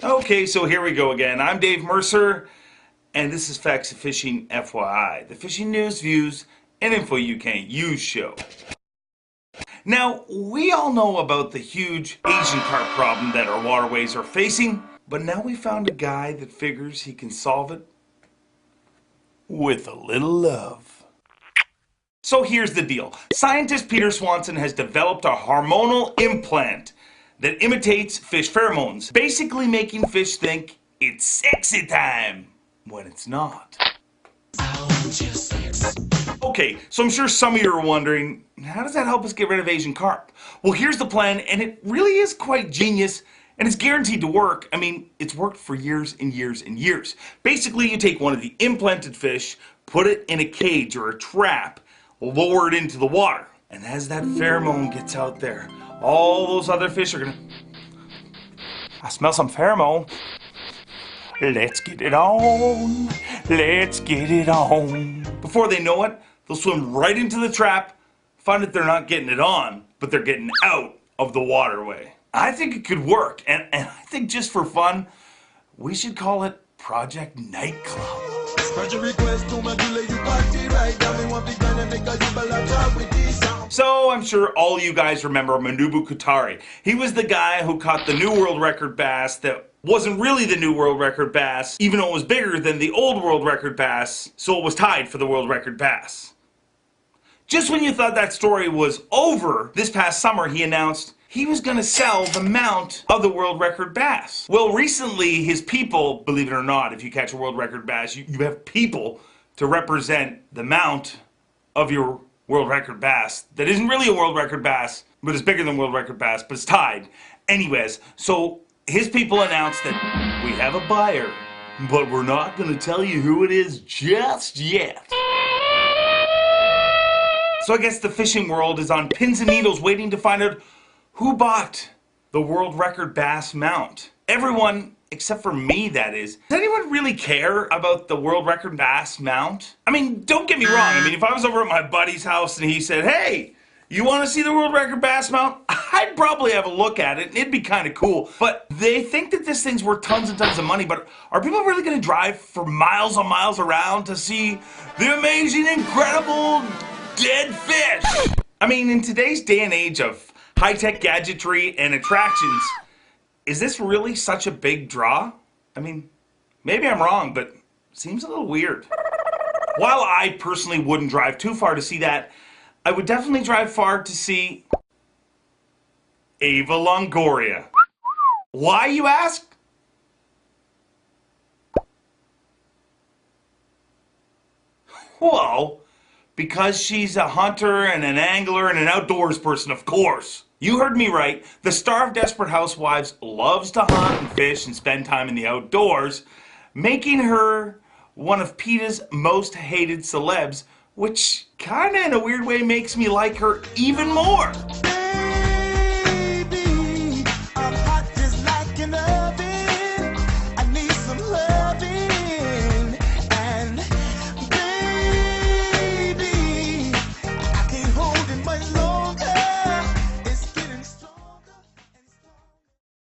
Okay, so here we go again. I'm Dave Mercer, and this is Facts of Fishing FYI, the fishing news, views, and info you can't use show. Now, we all know about the huge Asian carp problem that our waterways are facing, but now we found a guy that figures he can solve it with a little love. So here's the deal. Scientist Peter Swanson has developed a hormonal implant that imitates fish pheromones, basically making fish think it's sexy time when it's not. Okay, so I'm sure some of you are wondering, how does that help us get rid of Asian carp? Well, here's the plan, and it really is quite genius, and it's guaranteed to work. I mean, it's worked for years and years and years. Basically, you take one of the implanted fish, put it in a cage or a trap, lower it into the water, and as that pheromone gets out there, all those other fish are gonna... I smell some pheromone. Let's get it on. Let's get it on. Before they know it, they'll swim right into the trap, find that they're not getting it on, but they're getting out of the waterway. I think it could work, and I think just for fun, we should call it Project Nightclub. So I'm sure all you guys remember Manabu Kutari. He was the guy who caught the new world record bass that wasn't really the new world record bass, even though it was bigger than the old world record bass, so it was tied for the world record bass. Just when you thought that story was over, this past summer he announced he was going to sell the mount of the world record bass. Well, recently his people, believe it or not, if you catch a world record bass, you have people to represent the mount of your world record bass that isn't really a world record bass, but it's bigger than world record bass, but it's tied. Anyways, so his people announced that we have a buyer, but we're not going to tell you who it is just yet. So I guess the fishing world is on pins and needles waiting to find out who bought the world record bass mount. Everyone, except for me, that is. Does anyone really care about the world record bass mount? I mean, don't get me wrong. I mean, if I was over at my buddy's house and he said, hey, you want to see the world record bass mount? I'd probably have a look at it and it'd be kind of cool. But they think that this thing's worth tons and tons of money, but are people really going to drive for miles and miles around to see the amazing, incredible dead fish? I mean, in today's day and age of high-tech gadgetry and attractions, is this really such a big draw? I mean, maybe I'm wrong, but it seems a little weird. While I personally wouldn't drive too far to see that, I would definitely drive far to see Eva Longoria. Why, you ask? Well, because she's a hunter and an angler and an outdoors person, of course. You heard me right. The star of Desperate Housewives loves to hunt and fish and spend time in the outdoors, making her one of PETA's most hated celebs, which kinda in a weird way makes me like her even more.